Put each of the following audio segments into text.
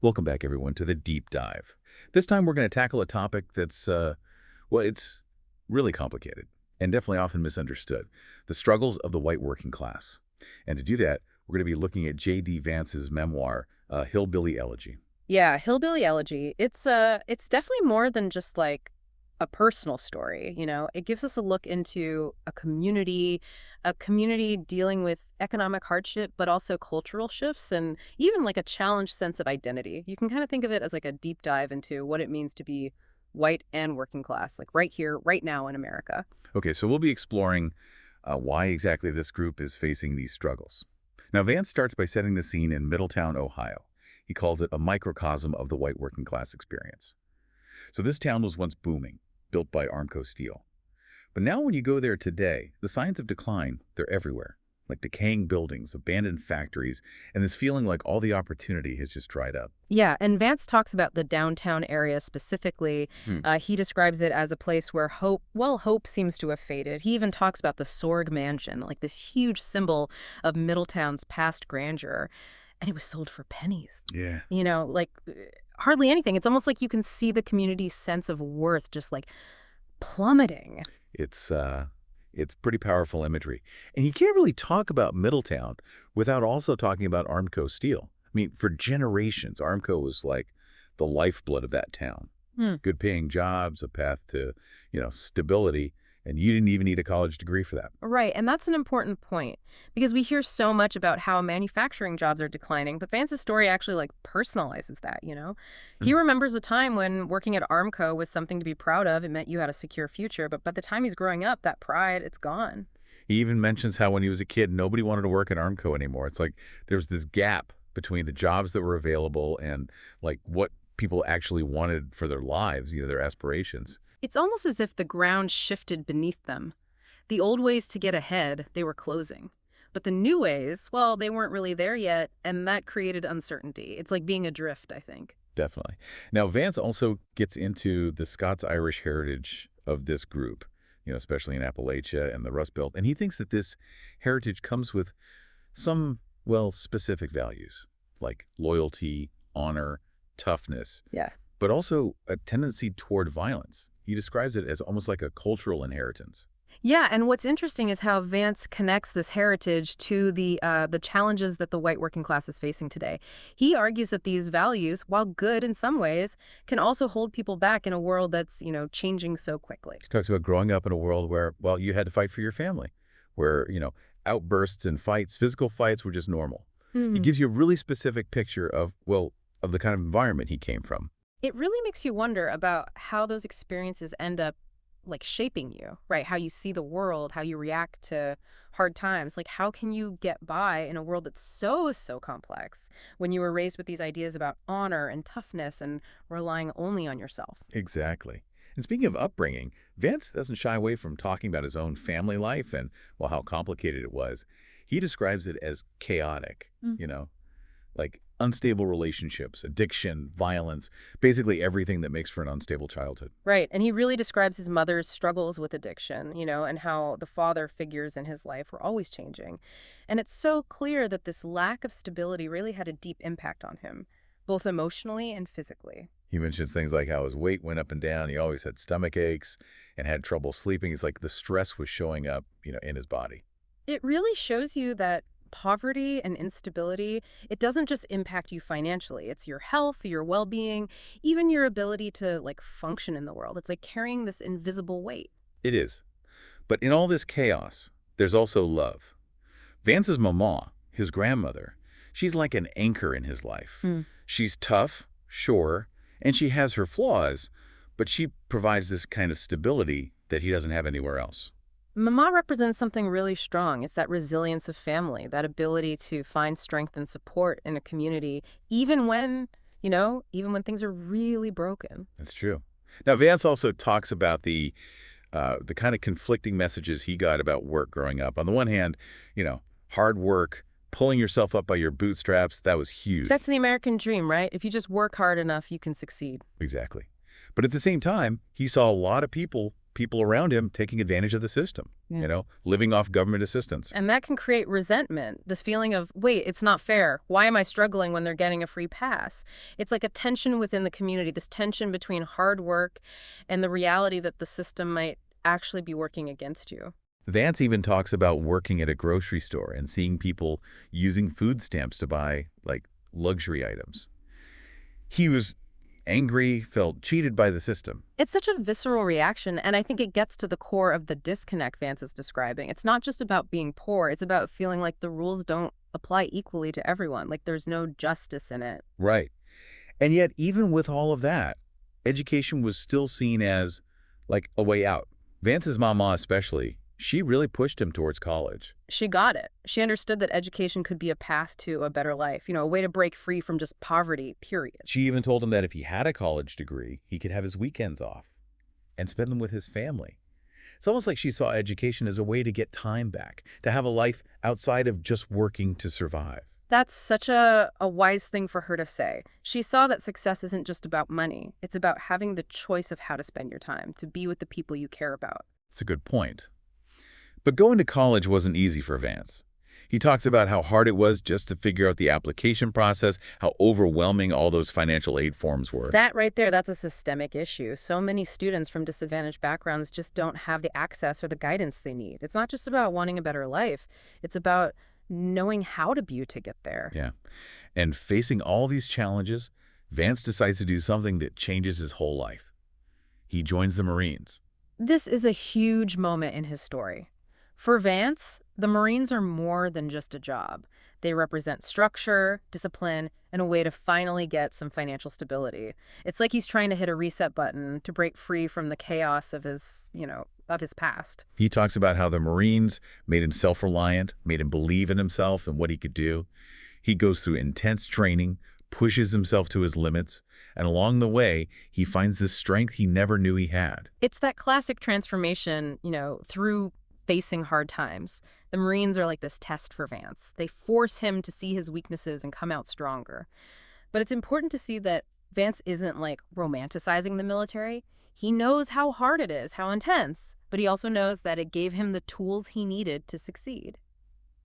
Welcome back, everyone, to the Deep Dive. This time we're going to tackle a topic that's, well, it's really complicated and definitely often misunderstood, the struggles of the white working class. And to do that, we're going to be looking at J.D. Vance's memoir, Hillbilly Elegy. Yeah, Hillbilly Elegy. It's definitely more than just like a personal story, you know. It gives us a look into a community dealing with economic hardship, but also cultural shifts and even like a challenged sense of identity. You can kind of think of it as like a deep dive into what it means to be white and working class, like right here, right now in America. Okay, so we'll be exploring why exactly this group is facing these struggles. Now, Vance starts by setting the scene in Middletown, Ohio. He calls it a microcosm of the white working class experience. So this town was once booming, built by Armco Steel. But now when you go there today, the signs of decline, they're everywhere, like decaying buildings, abandoned factories, and this feeling like all the opportunity has just dried up. Yeah, and Vance talks about the downtown area specifically. He describes it as a place where hope seems to have faded. He even talks about the Sorg Mansion, like this huge symbol of Middletown's past grandeur. And it was sold for pennies. Yeah. You know, like hardly anything. It's almost like you can see the community's sense of worth just like plummeting. It's pretty powerful imagery. And you can't really talk about Middletown without also talking about Armco Steel. I mean, for generations, Armco was like the lifeblood of that town. Good paying jobs, a path to, stability, and you didn't even need a college degree for that. Right, and that's an important point because we hear so much about how manufacturing jobs are declining, but Vance's story actually like personalizes that, you know? He remembers a time when working at Armco was something to be proud of. It meant you had a secure future, but by the time he's growing up, that pride, it's gone. He even mentions how when he was a kid, nobody wanted to work at Armco anymore. It's like there's this gap between the jobs that were available and like what people actually wanted for their lives, their aspirations. It's almost as if the ground shifted beneath them. The old ways to get ahead, they were closing. But the new ways, well, they weren't really there yet, and that created uncertainty. It's like being adrift, I think. Definitely. Now, Vance also gets into the Scots-Irish heritage of this group, especially in Appalachia and the Rust Belt. And he thinks that this heritage comes with some, specific values, like loyalty, honor, toughness. Yeah. But also a tendency toward violence. He describes it as almost like a cultural inheritance. Yeah, and what's interesting is how Vance connects this heritage to the challenges that the white working class is facing today. He argues that these values, while good in some ways, can also hold people back in a world that's, changing so quickly. He talks about growing up in a world where, you had to fight for your family, where, outbursts and fights, physical fights were just normal. He gives you a really specific picture of the kind of environment he came from. It really makes you wonder about how those experiences end up like shaping you, right? How you see the world, how you react to hard times. Like how can you get by in a world that's so complex when you were raised with these ideas about honor and toughness and relying only on yourself? Exactly. And speaking of upbringing, Vance doesn't shy away from talking about his own family life and, how complicated it was. He describes it as chaotic, like unstable relationships, addiction, violence, basically everything that makes for an unstable childhood. Right. And he really describes his mother's struggles with addiction, and how the father figures in his life were always changing. And it's so clear that this lack of stability really had a deep impact on him, both emotionally and physically. He mentions things like how his weight went up and down. He always had stomach aches and had trouble sleeping. It's like the stress was showing up, in his body. It really shows you that poverty and instability, it doesn't just impact you financially. It's your health, your well-being, even your ability to like function in the world. It's like carrying this invisible weight. It is. But in all this chaos, there's also love. Vance's mama, his grandmother, she's like an anchor in his life. She's tough, sure, and she has her flaws, but she provides this kind of stability that he doesn't have anywhere else. Mama represents something really strong. It's that resilience of family, that ability to find strength and support in a community, even when things are really broken. That's true. Now, Vance also talks about the kind of conflicting messages he got about work growing up. On the one hand, hard work, pulling yourself up by your bootstraps, that was huge. That's the American dream, right? If you just work hard enough, you can succeed. Exactly. But at the same time, he saw a lot of people people around him taking advantage of the system, living off government assistance. And that can create resentment, this feeling of, wait, it's not fair. Why am I struggling when they're getting a free pass? It's like a tension within the community, this tension between hard work and the reality that the system might actually be working against you. Vance even talks about working at a grocery store and seeing people using food stamps to buy, luxury items. He was angry, felt cheated by the system. It's such a visceral reaction, and I think it gets to the core of the disconnect Vance is describing. It's not just about being poor. It's about feeling like the rules don't apply equally to everyone, like there's no justice in it. Right. And yet, even with all of that, education was still seen as, a way out. Vance's mama especially, she really pushed him towards college. She got it. She understood that education could be a path to a better life, a way to break free from just poverty, period. She even told him that if he had a college degree, he could have his weekends off and spend them with his family. It's almost like she saw education as a way to get time back, to have a life outside of just working to survive. That's such a wise thing for her to say. She saw that success isn't just about money. It's about having the choice of how to spend your time, to be with the people you care about. It's a good point. But going to college wasn't easy for Vance. He talks about how hard it was just to figure out the application process, how overwhelming all those financial aid forms were. That right there, that's a systemic issue. So many students from disadvantaged backgrounds just don't have the access or the guidance they need. It's not just about wanting a better life. It's about knowing how to get there. Yeah. And facing all these challenges, Vance decides to do something that changes his whole life. He joins the Marines. This is a huge moment in his story. For Vance, the Marines are more than just a job. They represent structure, discipline, and a way to finally get some financial stability. It's like he's trying to hit a reset button to break free from the chaos of his, of his past. He talks about how the Marines made him self-reliant, made him believe in himself and what he could do. He goes through intense training, pushes himself to his limits, and along the way, he finds this strength he never knew he had. It's that classic transformation, through facing hard times. The Marines are like this test for Vance. They force him to see his weaknesses and come out stronger. But it's important to see that Vance isn't romanticizing the military. He knows how hard it is, how intense, but he also knows that it gave him the tools he needed to succeed.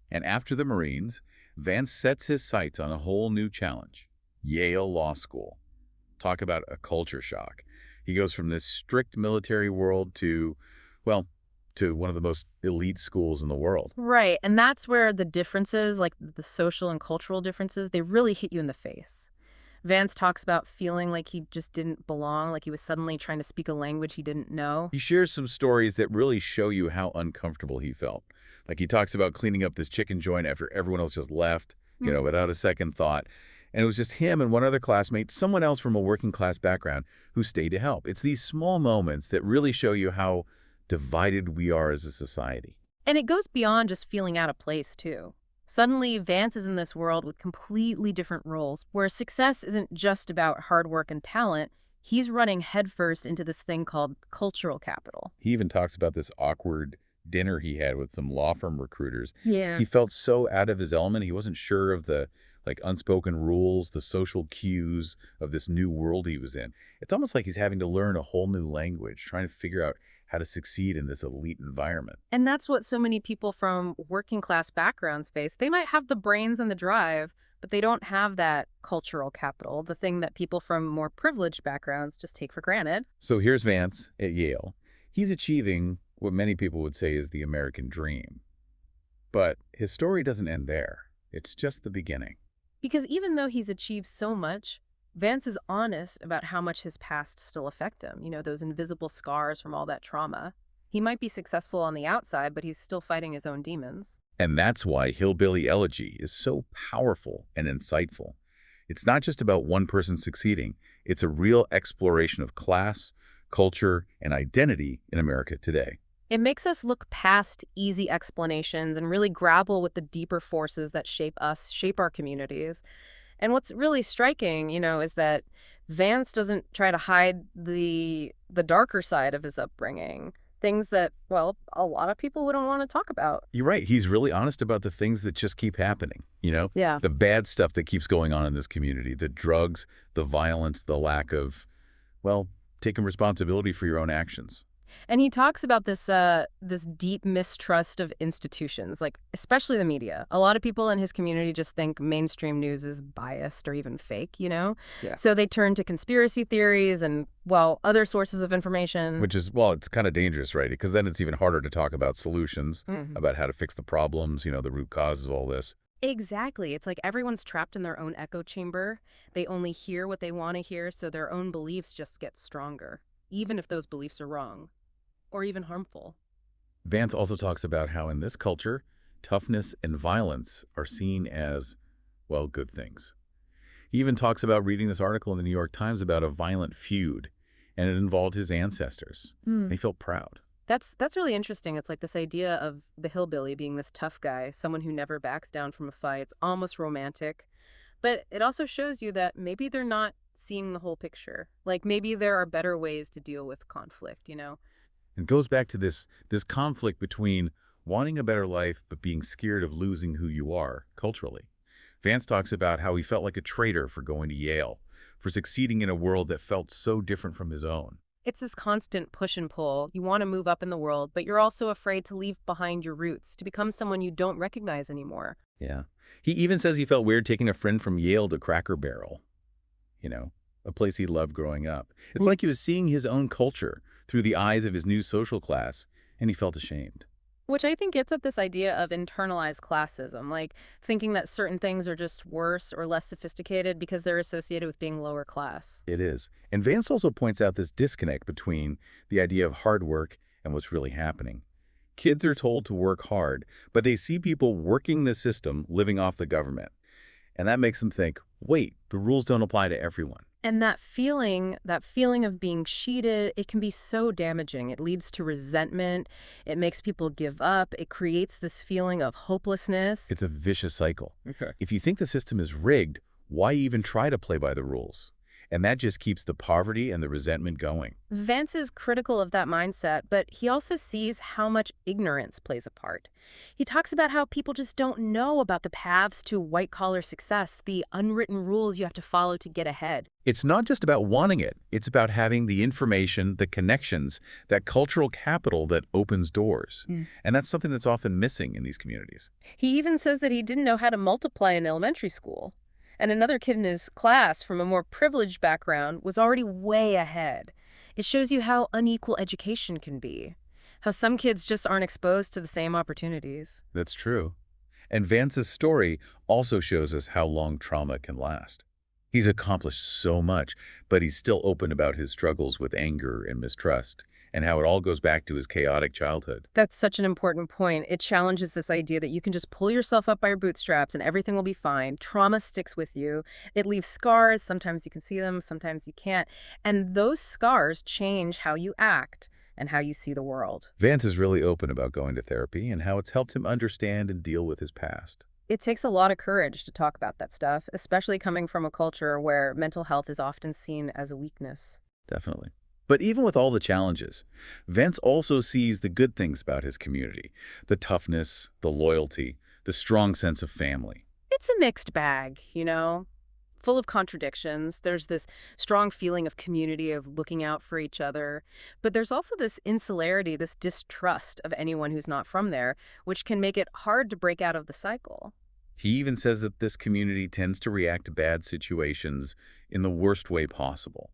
And after the Marines, Vance sets his sights on a whole new challenge: Yale Law School. Talk about a culture shock. He goes from this strict military world to one of the most elite schools in the world. Right, and that's where the differences, like the social and cultural differences, they really hit you in the face. Vance talks about feeling like he just didn't belong, like he was suddenly trying to speak a language he didn't know. He shares some stories that really show you how uncomfortable he felt. He talks about cleaning up this chicken joint after everyone else just left, without a second thought. And it was just him and one other classmate, someone else from a working class background, who stayed to help. It's these small moments that really show you how divided we are as a society. And it goes beyond just feeling out of place, too. Suddenly, Vance is in this world with completely different roles, where success isn't just about hard work and talent. He's running headfirst into this thing called cultural capital. He even talks about this awkward dinner he had with some law firm recruiters. Yeah. He felt so out of his element. He wasn't sure of the unspoken rules, the social cues of this new world he was in. It's almost like he's having to learn a whole new language, trying to figure out how to succeed in this elite environment. And that's what so many people from working class backgrounds face. They might have the brains and the drive, but they don't have that cultural capital, the thing that people from more privileged backgrounds just take for granted. So here's Vance at Yale. He's achieving what many people would say is the American dream. But his story doesn't end there. It's just the beginning. Because even though he's achieved so much, Vance is honest about how much his past still affect him, those invisible scars from all that trauma. He might be successful on the outside, but he's still fighting his own demons. And that's why Hillbilly Elegy is so powerful and insightful. It's not just about one person succeeding. It's a real exploration of class, culture, and identity in America today. It makes us look past easy explanations and really grapple with the deeper forces that shape us, shape our communities. And what's really striking, is that Vance doesn't try to hide the darker side of his upbringing, things that, a lot of people wouldn't want to talk about. You're right. He's really honest about the things that just keep happening, Yeah. The bad stuff that keeps going on in this community, the drugs, the violence, the lack of, taking responsibility for your own actions. And he talks about this deep mistrust of institutions, like especially the media. A lot of people in his community just think mainstream news is biased or even fake, you know? Yeah. So they turn to conspiracy theories and, well, other sources of information. Which is, well, it's kind of dangerous, right? Because then it's even harder to talk about solutions, about how to fix the problems, the root causes of all this. Exactly. It's like everyone's trapped in their own echo chamber. They only hear what they want to hear, so their own beliefs just get stronger, even if those beliefs are wrong or even harmful. Vance also talks about how in this culture, toughness and violence are seen as, well, good things. He even talks about reading this article in the New York Times about a violent feud, and it involved his ancestors. And he felt proud. That's really interesting. It's like this idea of the hillbilly being this tough guy, someone who never backs down from a fight. It's almost romantic. But it also shows you that maybe they're not seeing the whole picture. Like maybe there are better ways to deal with conflict, you know? It goes back to this conflict between wanting a better life but being scared of losing who you are culturally. Vance talks about how he felt like a traitor for going to Yale, for succeeding in a world that felt so different from his own. It's this constant push and pull. You want to move up in the world, but you're also afraid to leave behind your roots, to become someone you don't recognize anymore. Yeah. He even says he felt weird taking a friend from Yale to Cracker Barrel, a place he loved growing up. It's like he was seeing his own culture through the eyes of his new social class, and he felt ashamed. Which I think gets at this idea of internalized classism, like thinking that certain things are just worse or less sophisticated because they're associated with being lower class. It is. And Vance also points out this disconnect between the idea of hard work and what's really happening. Kids are told to work hard, but they see people working the system living off the government. And that makes them think, wait, the rules don't apply to everyone. And that feeling of being cheated, it can be so damaging. It leads to resentment. It makes people give up. It creates this feeling of hopelessness. It's a vicious cycle. Okay. If you think the system is rigged, why even try to play by the rules? And that just keeps the poverty and the resentment going. Vance is critical of that mindset, but he also sees how much ignorance plays a part. He talks about how people just don't know about the paths to white-collar success, the unwritten rules you have to follow to get ahead. It's not just about wanting it. It's about having the information, the connections, that cultural capital that opens doors. And that's something that's often missing in these communities. He even says that he didn't know how to multiply in elementary school. And another kid in his class from a more privileged background was already way ahead. It shows you how unequal education can be, how some kids just aren't exposed to the same opportunities. That's true. And Vance's story also shows us how long trauma can last. He's accomplished so much, but he's still open about his struggles with anger and mistrust, and how it all goes back to his chaotic childhood. That's such an important point. It challenges this idea that you can just pull yourself up by your bootstraps and everything will be fine. Trauma sticks with you. It leaves scars. Sometimes you can see them, sometimes you can't. And those scars change how you act and how you see the world. Vance is really open about going to therapy and how it's helped him understand and deal with his past. It takes a lot of courage to talk about that stuff, especially coming from a culture where mental health is often seen as a weakness. Definitely. But even with all the challenges, Vance also sees the good things about his community, the toughness, the loyalty, the strong sense of family. It's a mixed bag, you know, full of contradictions. There's this strong feeling of community, of looking out for each other. But there's also this insularity, this distrust of anyone who's not from there, which can make it hard to break out of the cycle. He even says that this community tends to react to bad situations in the worst way possible.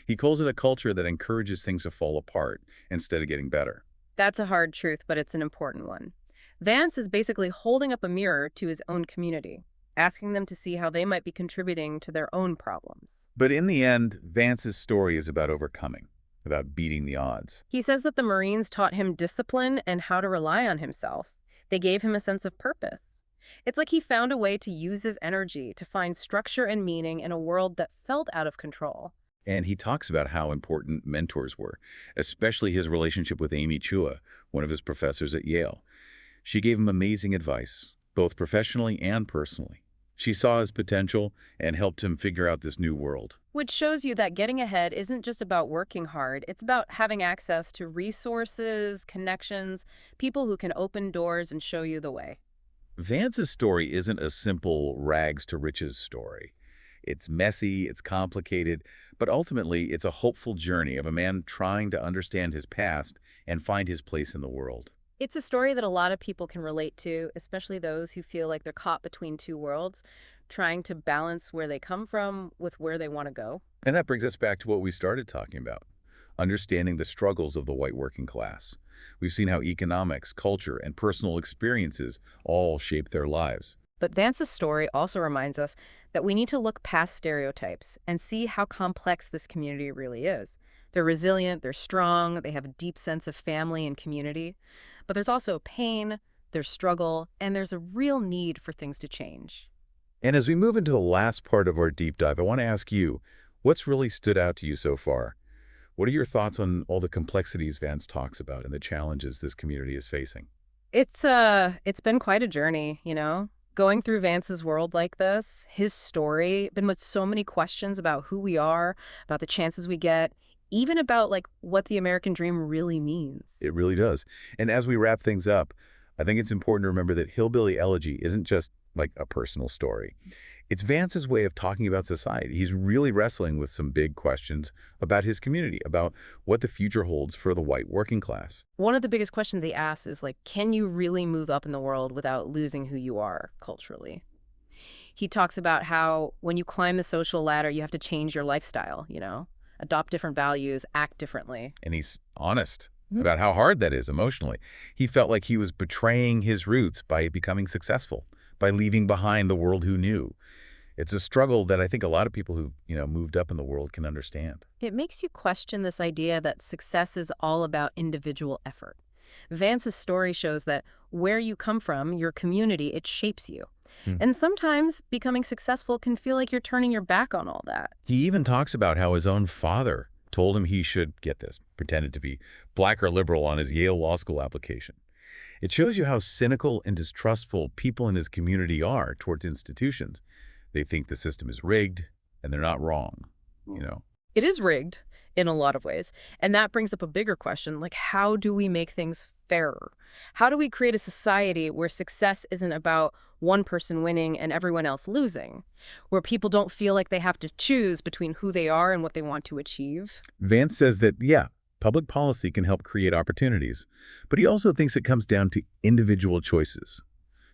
He calls it a culture that encourages things to fall apart instead of getting better. That's a hard truth, but it's an important one. Vance is basically holding up a mirror to his own community, asking them to see how they might be contributing to their own problems. But in the end, Vance's story is about overcoming, about beating the odds. He says that the Marines taught him discipline and how to rely on himself. They gave him a sense of purpose. It's like he found a way to use his energy to find structure and meaning in a world that felt out of control. And he talks about how important mentors were, especially his relationship with Amy Chua, one of his professors at Yale. She gave him amazing advice, both professionally and personally. She saw his potential and helped him figure out this new world. Which shows you that getting ahead isn't just about working hard. It's about having access to resources, connections, people who can open doors and show you the way. Vance's story isn't a simple rags to riches story. It's messy, it's complicated, but ultimately it's a hopeful journey of a man trying to understand his past and find his place in the world. It's a story that a lot of people can relate to, especially those who feel like they're caught between two worlds, trying to balance where they come from with where they want to go. And that brings us back to what we started talking about, understanding the struggles of the white working class. We've seen how economics, culture, and personal experiences all shape their lives. But Vance's story also reminds us that we need to look past stereotypes and see how complex this community really is. They're resilient, they're strong, they have a deep sense of family and community. But there's also pain, there's struggle, and there's a real need for things to change. And as we move into the last part of our deep dive, I want to ask you, what's really stood out to you so far? What are your thoughts on all the complexities Vance talks about and the challenges this community is facing? It's been quite a journey, you know? Going through Vance's world like this, his story, been with so many questions about who we are, about the chances we get, even about like what the American dream really means. It really does. And as we wrap things up, I think it's important to remember that Hillbilly Elegy isn't just like a personal story. It's Vance's way of talking about society. He's really wrestling with some big questions about his community, about what the future holds for the white working class. One of the biggest questions he asks is like, can you really move up in the world without losing who you are culturally? He talks about how when you climb the social ladder, you have to change your lifestyle, you know, adopt different values, act differently. And he's honest about how hard that is emotionally. He felt like he was betraying his roots by becoming successful, by leaving behind the world who knew. It's a struggle that I think a lot of people who, moved up in the world can understand. It makes you question this idea that success is all about individual effort. Vance's story shows that where you come from, your community, it shapes you. And sometimes becoming successful can feel like you're turning your back on all that. He even talks about how his own father told him he should, get this, pretended to be black or liberal on his Yale Law School application. It shows you how cynical and distrustful people in his community are towards institutions. They think the system is rigged, and they're not wrong, It is rigged in a lot of ways. And that brings up a bigger question, like how do we make things fairer? How do we create a society where success isn't about one person winning and everyone else losing, where people don't feel like they have to choose between who they are and what they want to achieve? Vance says that, public policy can help create opportunities, but he also thinks it comes down to individual choices,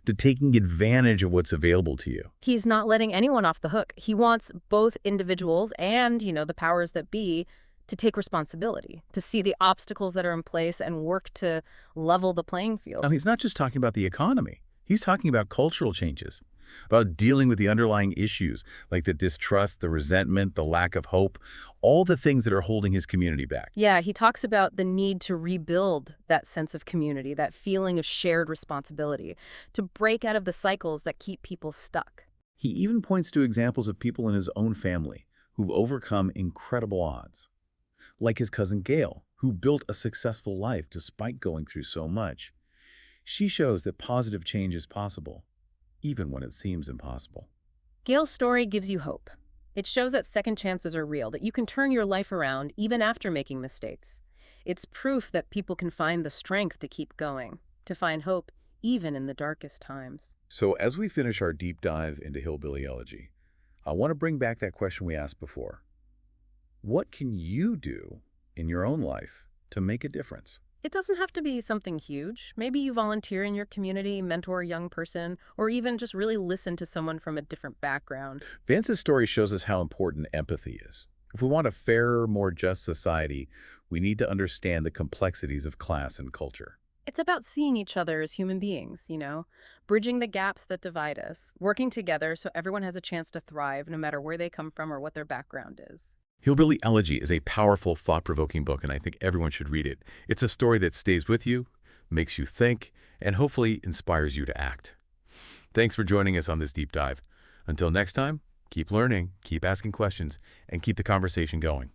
to taking advantage of what's available to you. He's not letting anyone off the hook. He wants both individuals and, the powers that be to take responsibility, to see the obstacles that are in place and work to level the playing field. Now, he's not just talking about the economy. He's talking about cultural changes, about dealing with the underlying issues like the distrust, the resentment, the lack of hope, all the things that are holding his community back. Yeah, he talks about the need to rebuild that sense of community, that feeling of shared responsibility, to break out of the cycles that keep people stuck. He even points to examples of people in his own family who've overcome incredible odds, like his cousin Gail, who built a successful life despite going through so much. She shows that positive change is possible, even when it seems impossible. Gail's story gives you hope. It shows that second chances are real, that you can turn your life around even after making mistakes. It's proof that people can find the strength to keep going, to find hope even in the darkest times. So as we finish our deep dive into Hillbilly Elegy, I want to bring back that question we asked before. What can you do in your own life to make a difference? It doesn't have to be something huge. Maybe you volunteer in your community, mentor a young person, or even just really listen to someone from a different background. Vance's story shows us how important empathy is. If we want a fairer, more just society, we need to understand the complexities of class and culture. It's about seeing each other as human beings, bridging the gaps that divide us, working together so everyone has a chance to thrive no matter where they come from or what their background is. Hillbilly Elegy is a powerful, thought-provoking book, and I think everyone should read it. It's a story that stays with you, makes you think, and hopefully inspires you to act. Thanks for joining us on this deep dive. Until next time, keep learning, keep asking questions, and keep the conversation going.